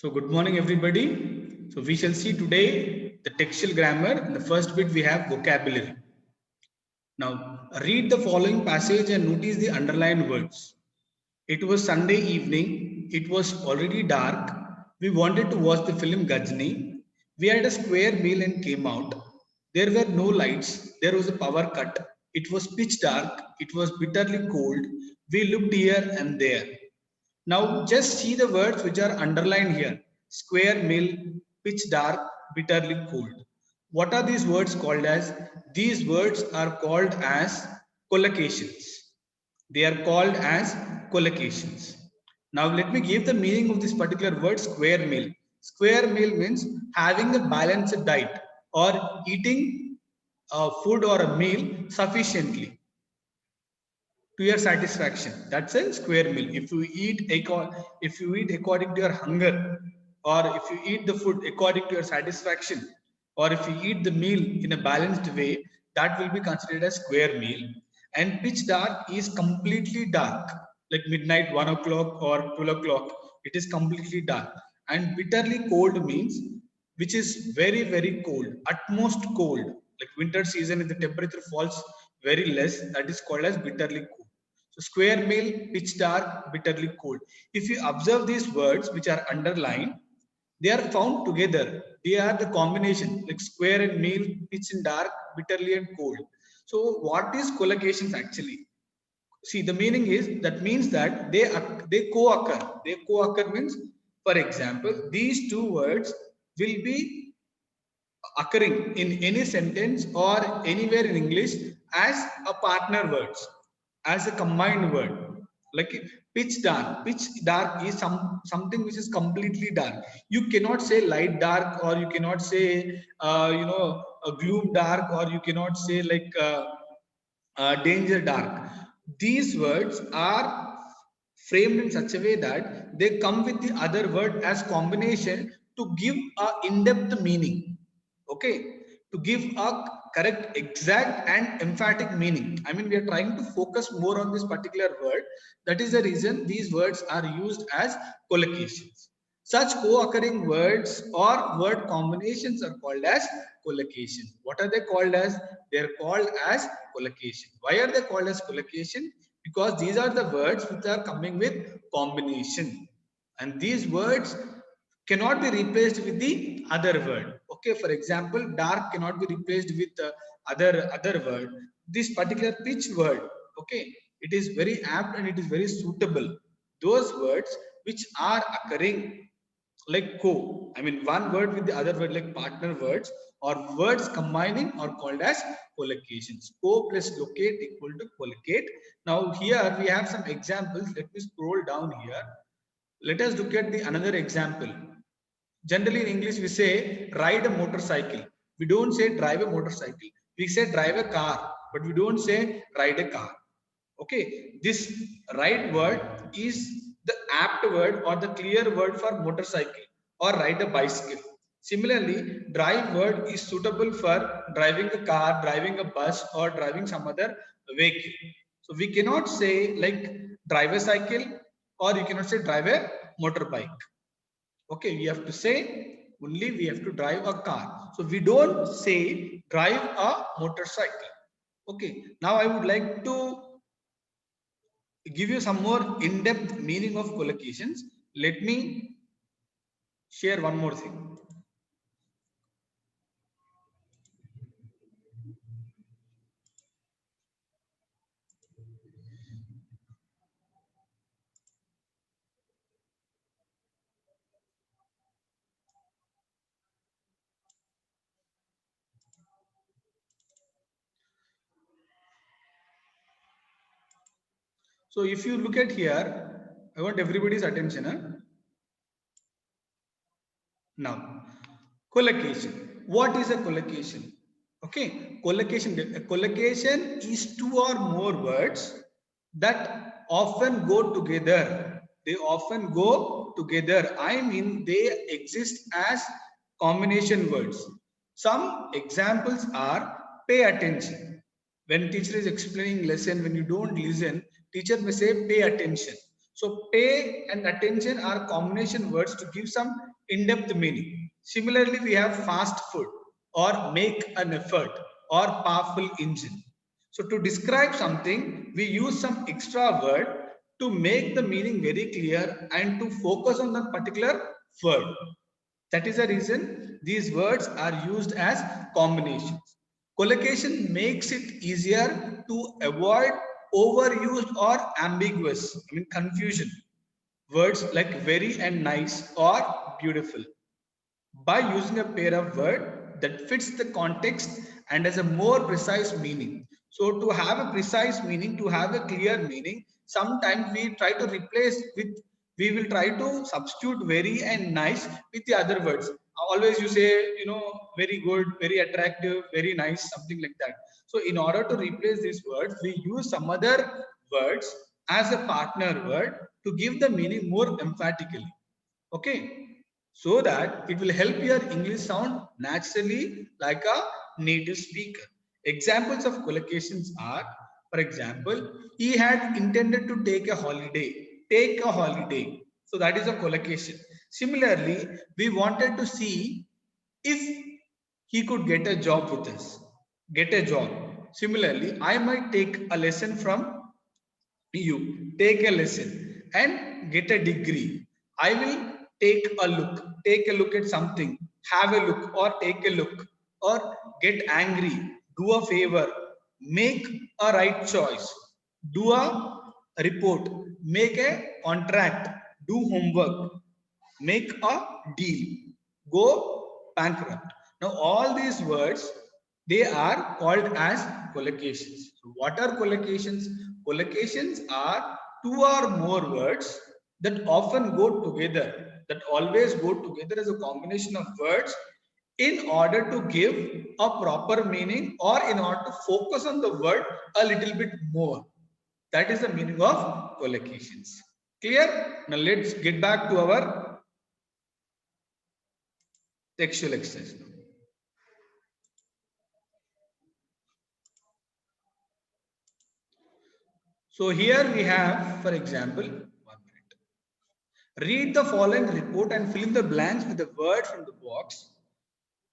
So good morning everybody. So we shall see today the textual grammar. In the first bit we have vocabulary. Now read the following passage and notice the underlined words. It was Sunday evening. It was already dark. We wanted to watch the film Gajni. We had a square meal and came out. There were no lights. There was a power cut. It was pitch dark. It was bitterly cold. We looked here and there. Now just see the words which are underlined here. Square mill, pitch dark, bitterly cold. What are these words called as? These words are called as collocations. They are called as collocations. Now let me give the meaning of this particular word square meal. Square meal means having a balanced diet or eating food or a meal sufficiently to your satisfaction. That's a square meal. If you eat according to your hunger, or if you eat the food according to your satisfaction, or if you eat the meal in a balanced way, that will be considered a square meal. And pitch dark is completely dark, like midnight, 1 o'clock or 12 o'clock. It is completely dark. And bitterly cold means which is very very cold, utmost cold. Like winter season, if the temperature falls very less, that is called as bitterly cold. So square meal, pitch dark, bitterly cold. If you observe these words which are underlined, they are found together. They are the combination like square and meal, pitch and dark, bitterly and cold. So what is collocations actually? See, the meaning is that means that they co-occur. They co-occur means, for example, these two words will be occurring in any sentence or anywhere in English as a partner words, as a combined word. Like pitch dark. Pitch dark is something which is completely dark. You cannot say light dark, or you cannot say a gloom dark, or you cannot say like danger dark. These words are framed in such a way that they come with the other word as combination to give a in-depth meaning. Okay, to give a correct, exact and emphatic meaning. I mean, we are trying to focus more on this particular word. That is the reason these words are used as collocations. Such co-occurring words or word combinations are called as collocation. What are they called as? They are called as collocation. Why are they called as collocation? Because these are the words which are coming with combination, and these words cannot be replaced with the other word. Okay, for example, dark cannot be replaced with other word. This particular pitch word, okay, it is very apt and it is very suitable. Those words which are occurring like co, I mean one word with the other word, like partner words or words combining, are called as collocations. Co plus locate equal to collocate. Now here we have some examples. Let me scroll down here. Let us look at the another example. Generally in English we say ride a motorcycle. We don't say drive a motorcycle. We say drive a car, but we don't say ride a car. Okay, this right word is the apt word or the clear word for motorcycle or ride a bicycle. Similarly, drive word is suitable for driving a car, driving a bus, or driving some other vehicle. So we cannot say like drive a cycle, or you cannot say drive a motorbike. Okay, we have to say only we have to drive a car. So we don't say drive a motorcycle. Okay, now I would like to give you some more in-depth meaning of collocations. Let me share one more thing. So if you look at here, I want everybody's attention. Now, collocation. What is a collocation? Okay, collocation. A collocation is two or more words that often go together. They often go together. I mean, they exist as combination words. Some examples are pay attention. When teacher is explaining lesson, when you don't listen, teacher may say pay attention. So pay and attention are combination words to give some in-depth meaning. Similarly, we have fast food or make an effort or powerful engine. So to describe something, we use some extra word to make the meaning very clear and to focus on that particular word. That is the reason these words are used as combinations. Collocation makes it easier to avoid overused or ambiguous, confusion. Words like very and nice or beautiful. By using a pair of words that fits the context and has a more precise meaning. So to have a precise meaning, to have a clear meaning, sometimes we try to replace with, we will try to substitute very and nice with the other words. Always you say, very good, very attractive, very nice, something like that. So in order to replace these words, we use some other words as a partner word to give the meaning more emphatically. Okay, so that it will help your English sound naturally like a native speaker. Examples of collocations are, for example, he had intended to take a holiday. Take a holiday. So that is a collocation. Similarly, we wanted to see if he could get a job with us. Get a job. Similarly, I might take a lesson from you. Take a lesson and get a degree. I will take a look at something, have a look or take a look, or get angry, do a favor, make a right choice, do a report, make a contract, do homework, make a deal, go bankrupt. Now all these words, they are called as collocations. So what are collocations? Collocations are two or more words that often go together, that always go together as a combination of words in order to give a proper meaning or in order to focus on the word a little bit more. That is the meaning of collocations. Clear? Now let's get back to our textual exercise. So here we have, for example, 1 minute. Read the following report and fill in the blanks with the word from the box.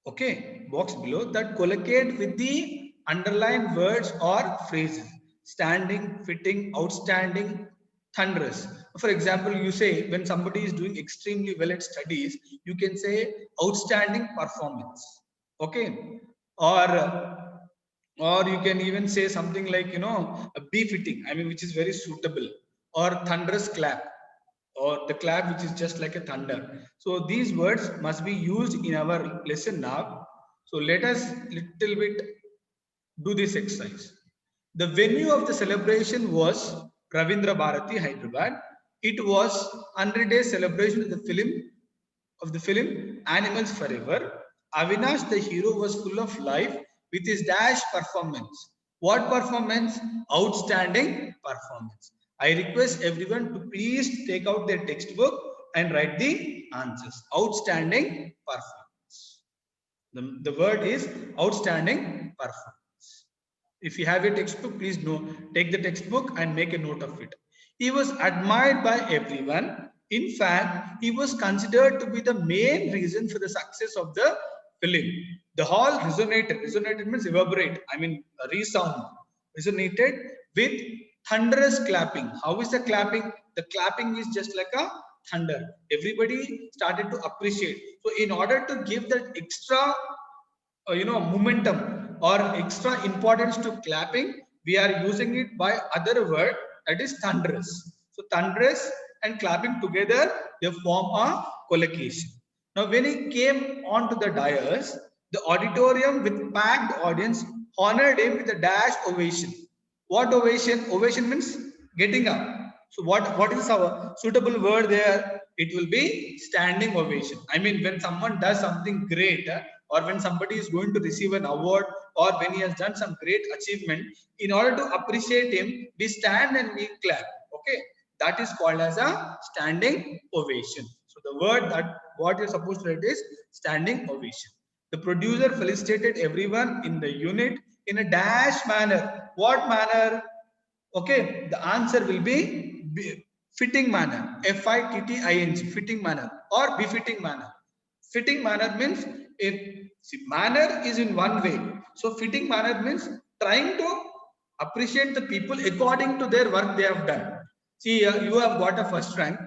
Okay, box below that collocate with the underlined words or phrases. Standing, fitting, outstanding, thunderous. For example, you say when somebody is doing extremely well at studies, you can say outstanding performance. Okay, or you can even say something like a befitting, which is very suitable, or thunderous clap, or the clap which is just like a thunder. So these words must be used in our lesson now. So let us little bit do this exercise. The venue of the celebration was Ravindra Bharati, Hyderabad. It was 100-day celebration of the film Animals Forever. Avinash, the hero, was full of life with his dash performance. What performance? Outstanding performance. I request everyone to please take out their textbook and write the answers. Outstanding performance. The word is outstanding performance. If you have a textbook, please take the textbook and make a note of it. He was admired by everyone. In fact, he was considered to be the main reason for the success of the film. The hall resonated. Resonated means evaporate. Resound. Resonated with thunderous clapping. How is the clapping? The clapping is just like a thunder. Everybody started to appreciate. So in order to give that extra momentum or extra importance to clapping, we are using it by other word, that is thunderous. So thunderous and clapping together, they form a collocation. Now when he came onto the dais, the auditorium with packed audience honored him with a dash ovation. What ovation? Ovation means getting up. So what is our suitable word there? It will be standing ovation. When someone does something great, or when somebody is going to receive an award, or when he has done some great achievement, in order to appreciate him, we stand and we clap. Okay, that is called as a standing ovation. So the word that what you're supposed to write is standing ovation. The producer felicitated everyone in the unit in a dash manner. What manner? Okay, the answer will be Fitting manner, FITTING, fitting manner or befitting manner. Fitting manner means manner is in one way. So fitting manner means trying to appreciate the people according to their work they have done. See, you have got a first rank.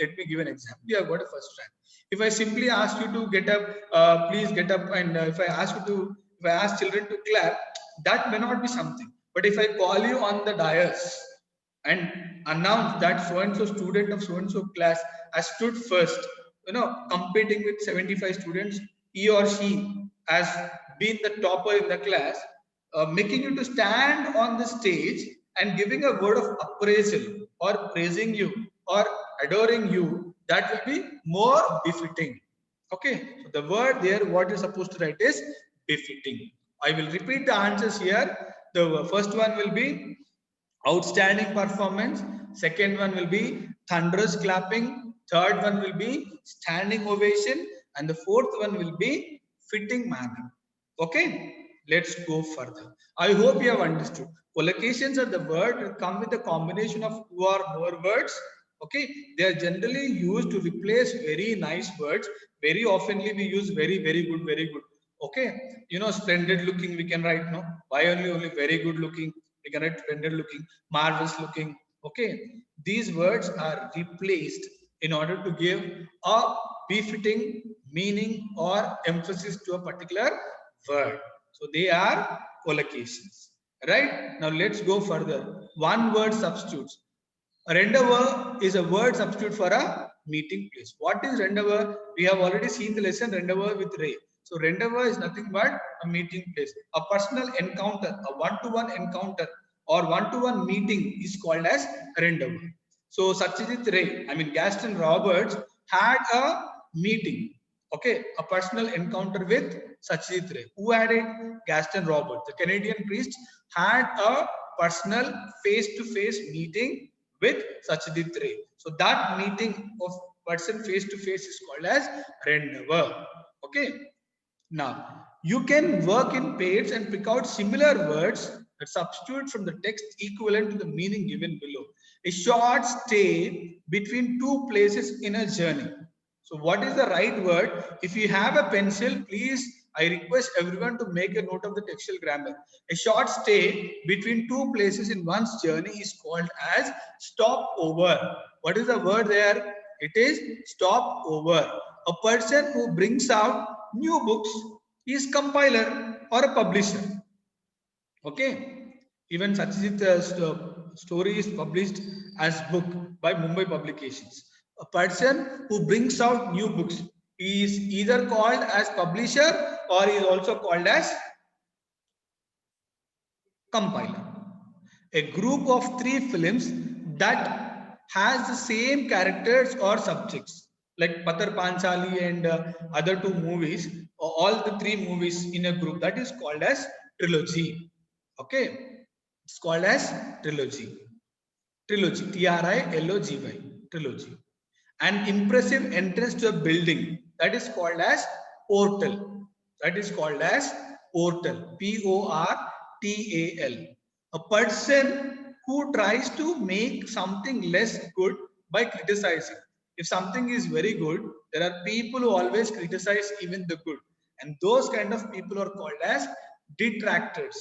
Let me give an example. You have got a first rank. If I simply ask you to get up, please get up, and if I ask children to clap, that may not be something. But if I call you on the dais and announce that so and so student of so and so class has stood first, competing with 75 students, he or she has been the topper in the class, making you to stand on the stage and giving a word of appraisal or praising you or adoring you, that will be more befitting. Okay, so the word there, what you're supposed to write is befitting. I will repeat the answers here. The first one will be outstanding performance. Second one will be thunderous clapping. Third one will be standing ovation. And the fourth one will be fitting manner. Okay, let's go further. I hope you have understood. Collocations are the word that come with a combination of two or more words. Okay, they are generally used to replace very nice words. Very oftenly we use very, very good, very good. Okay, splendid looking we can write, no? Why only very good looking? We can write splendid looking, marvelous looking. Okay, these words are replaced in order to give a befitting meaning or emphasis to a particular word. So they are collocations. Right? Now let's go further. One word substitutes. A renderer is a word substitute for a meeting place. What is renderer? We have already seen the lesson renderer with Ray. So renderer is nothing but a meeting place. A personal encounter, a one-to-one encounter or one-to-one meeting is called as renderer. So Satyajit Ray, Gaston Roberts had a meeting. Okay, a personal encounter with Satyajit Ray. Who had it? Gaston Roberts. The Canadian priest had a personal face-to-face meeting with Satyajit Ray. So that meeting of person face to face is called as renderer. Okay. Now you can work in pairs and pick out similar words that substitute from the text equivalent to the meaning given below. A short stay between two places in a journey. So what is the right word? If you have a pencil, please, I request everyone to make a note of the textual grammar. A short stay between two places in one's journey is called as stopover. What is the word there? It is stopover. A person who brings out new books is compiler or a publisher. Okay. Even Satyajit's story is published as book by Mumbai Publications. A person who brings out new books is either called as publisher or is also called as compiler. A group of 3 films that has the same characters or subjects, like Patar Panchali and other 2 movies, all the 3 movies in a group, that is called as trilogy. Okay, it's called as trilogy. Trilogy, TRILOGY, trilogy. An impressive entrance to a building, that is called as portal. That is called as portal. PORTAL. A person who tries to make something less good by criticizing. If something is very good, there are people who always criticize even the good. And those kind of people are called as detractors.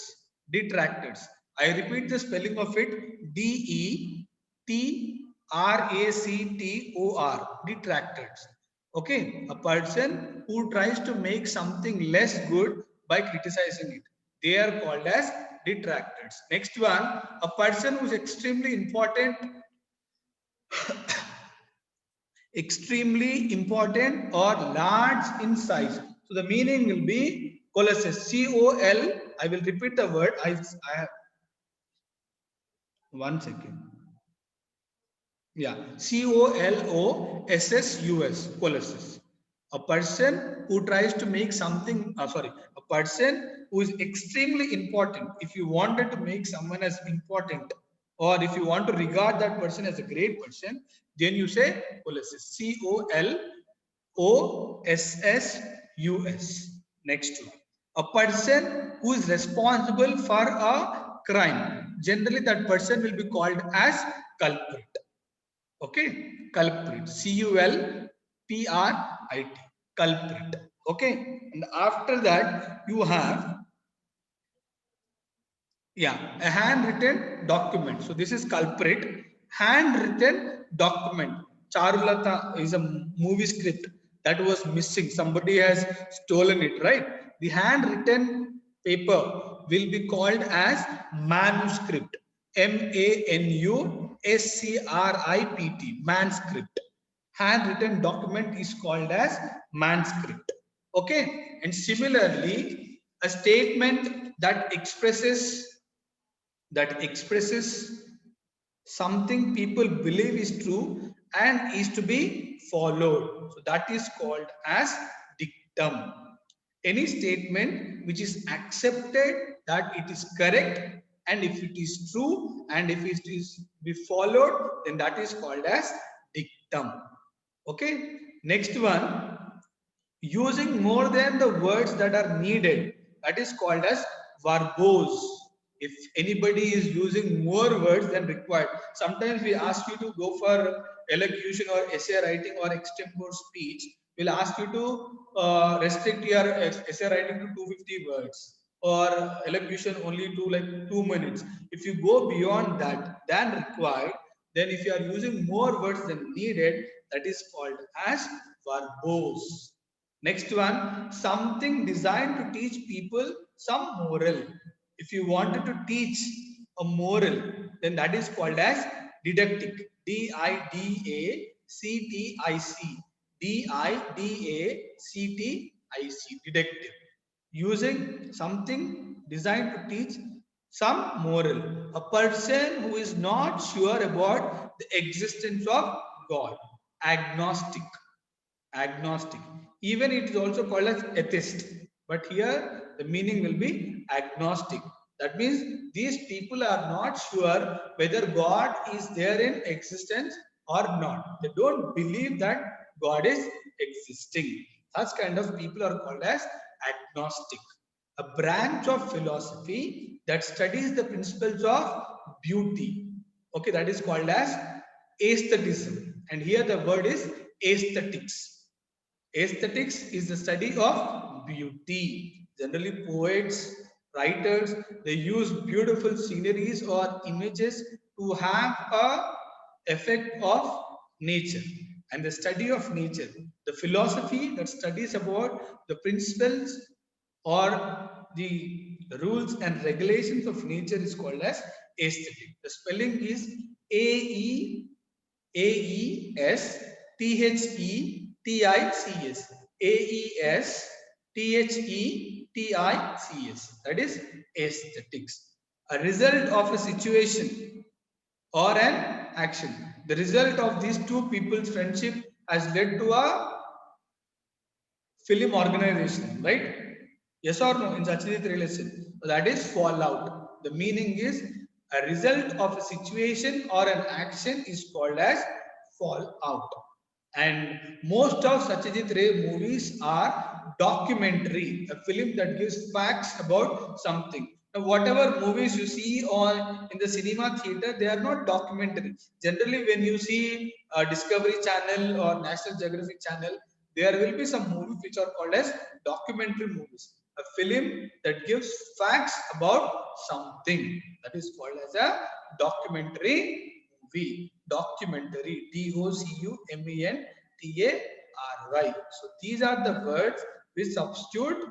Detractors. I repeat the spelling of it. DETRACTOR. Detractors. Okay, a person who tries to make something less good by criticizing it. They are called as detractors. Next one, a person who is extremely important, extremely important or large in size. So the meaning will be colossus. COL. I will repeat the word. I have 1 second. Yeah, COLOSSUS, colossus. A person who tries to make something, a person who is extremely important. If you wanted to make someone as important, or if you want to regard that person as a great person, then you say colossus. COLOSSUS. Next one. A person who is responsible for a crime. Generally, that person will be called as culprit. Okay, culprit. C-U-L-P-R-I-T. Culprit. Okay, and after that you have, yeah, a handwritten document. So this is culprit. Handwritten document. Charulata is a movie script that was missing. Somebody has stolen it, right? The handwritten paper will be called as manuscript. M-A-N-U-S-C-R-I-P-T. Manuscript. Handwritten document is called as manuscript. Okay, and similarly, a statement that expresses something people believe is true and is to be followed. So that is called as dictum. Any statement which is accepted that it is correct, and if it is true and if it is be followed, then that is called as dictum. Okay. Next one, using more than the words that are needed, that is called as verbose. If anybody is using more words than required, sometimes we ask you to go for elocution or essay writing or extempore speech, we'll ask you to restrict your essay writing to 250 words or elocution only to like 2 minutes. If you go beyond that than required, then if you are using more words than needed, that is called as verbose. Next one, something designed to teach people some moral. If you wanted to teach a moral, then that is called as didactic. D-I-D-A-C-T-I-C. D-I-D-A-C-T-I-C. Didactic. Using something designed to teach some moral. A person who is not sure about the existence of God. Agnostic. Agnostic. Even it is also called as atheist, but here the meaning will be agnostic. That means these people are not sure whether God is there in existence or not. They don't believe that God is existing. Such kind of people are called as agnostic. A branch of philosophy that studies the principles of beauty, okay, that is called as aestheticism. And here the word is aesthetics. Aesthetics is the study of beauty. Generally, poets, writers, they use beautiful sceneries or images to have a effect of nature. And the study of nature, the philosophy that studies about the principles or the rules and regulations of nature is called as aesthetic. The spelling is AESTHETICS. AESTHETICS. That is aesthetics. A result of a situation or an action. The result of these two people's friendship has led to a film organization, right? Yes or no? In Sachidit relation, so that is fallout. The meaning is a result of a situation or an action is called as fallout. And most of Satyajit Ray movies are documentary, a film that gives facts about something. Now, whatever movies you see on in the cinema theater, they are not documentary. Generally, when you see Discovery Channel or National Geographic Channel, there will be some movies which are called as documentary movies. A film that gives facts about something, that is called as a documentary movie. Documentary. DOCUMENTARY. So these are the words with substitute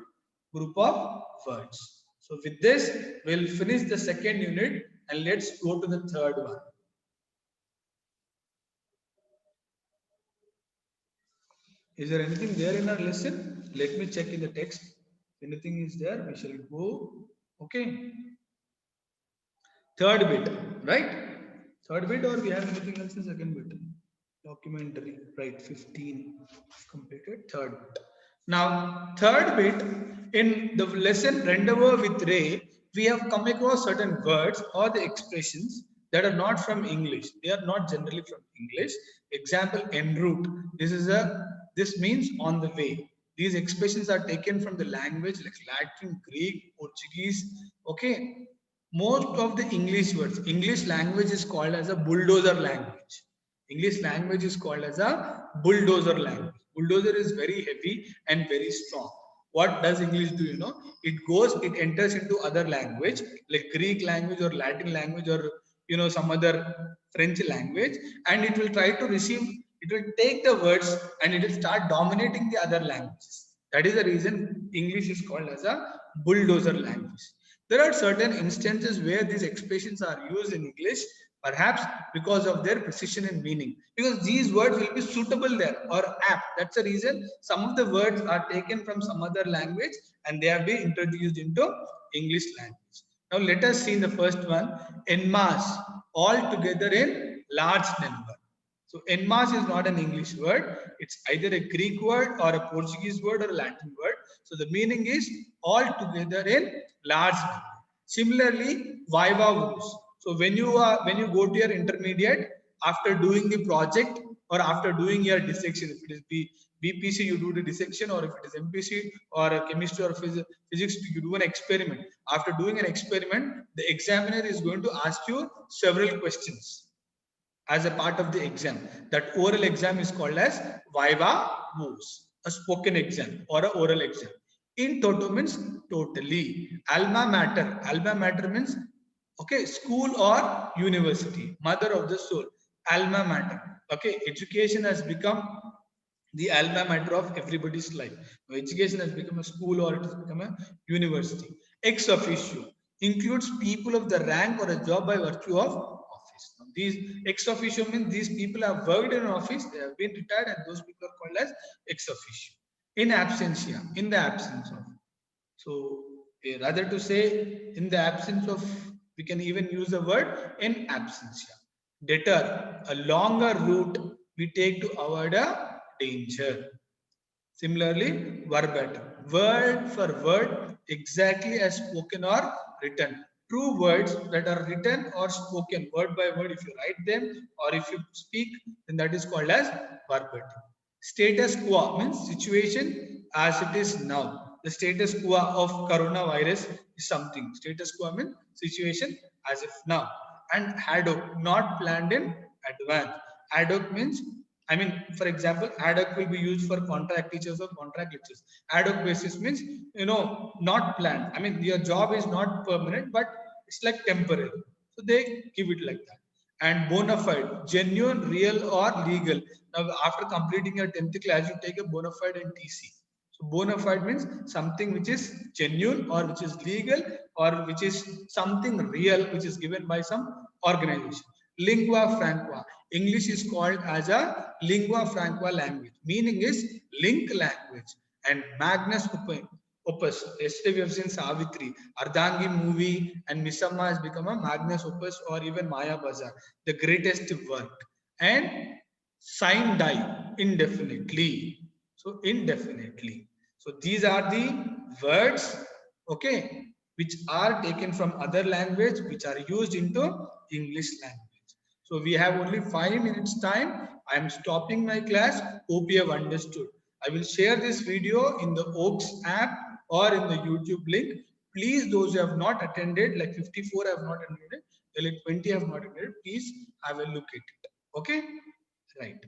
group of words. So with this, we'll finish the second unit and let's go to the third one. Is there anything there in our lesson? Let me check in the text. Anything is there, we shall go. Okay. Third bit, right? Third bit, or we have anything else in second bit? Documentary, right? 15 completed. Third bit. Now, third bit, in the lesson Rendeavour with Ray, we have come across certain words or the expressions that are not from English. They are not generally from English. Example, en route. This means on the way. These expressions are taken from the language like Latin, Greek, Portuguese. Okay. Most of the English words, English language is called as a bulldozer language. English language is called as a bulldozer language. Bulldozer is very heavy and very strong. What does English do? It enters into other language like Greek language or Latin language or some other French language, and it will try to receive. It will take the words and it will start dominating the other languages. That is the reason English is called as a bulldozer language. There are certain instances where these expressions are used in English, perhaps because of their precision and meaning, because these words will be suitable there or apt. That's the reason some of the words are taken from some other language and they have been introduced into English language. Now let us see the first one, en masse, all together in large number. So en masse is not an English word. It's either a Greek word or a Portuguese word or a Latin word. So the meaning is all together in large number. Similarly, viva voce. So when you go to your intermediate after doing the project or after doing your dissection, if it is BPC, you do the dissection, or if it is MPC or a chemistry or physics, you do an experiment. After doing an experiment, the examiner is going to ask you several questions as a part of the exam. That oral exam is called as viva voce, a spoken exam or an oral exam. In toto means totally. Alma mater. Alma mater means okay, school or university, mother of the soul. Alma mater. Okay, education has become the alma mater of everybody's life. Now, education has become a school or it has become a university. Ex officio includes people of the rank or a job by virtue of office. Now, these ex officio means these people have worked in an office, they have been retired, and those people are called as ex officio. In absentia, in the absence of. So, rather to say, in the absence of, we can even use the word in absentia. Deter, a longer route we take to avoid a danger. Similarly, verbatim, word for word, exactly as spoken or written. True words that are written or spoken word by word, if you write them or if you speak, then that is called as verbatim. Status quo means situation as it is now. The status quo of coronavirus is something. Status quo means situation as if now. And ad hoc, not planned in advance. Ad hoc means, I mean, for example, ad hoc will be used for contract teachers or contract lecturers. Ad hoc basis means, not planned. I mean, your job is not permanent, but it's like temporary. So they give it like that. And bona fide, genuine, real, or legal. Now, after completing your 10th class, you take a bona fide and TC. So bona fide means something which is genuine or which is legal or which is something real which is given by some organization. Lingua franca. English is called as a lingua franca language. Meaning is link language. And Magnus Opus. Yesterday we have seen Savitri, Ardhangi movie, and Misamma has become a Magnus Opus or even Maya Bazaar, the greatest work. And sign die indefinitely. So indefinitely. So these are the words, okay, which are taken from other language, which are used into English language. So we have only 5 minutes time. I am stopping my class. Hope you have understood. I will share this video in the OAKS app or in the YouTube link. Please, those who have not attended, like 54 have not attended, like 20 have not attended, please have a look at it. Okay? Right.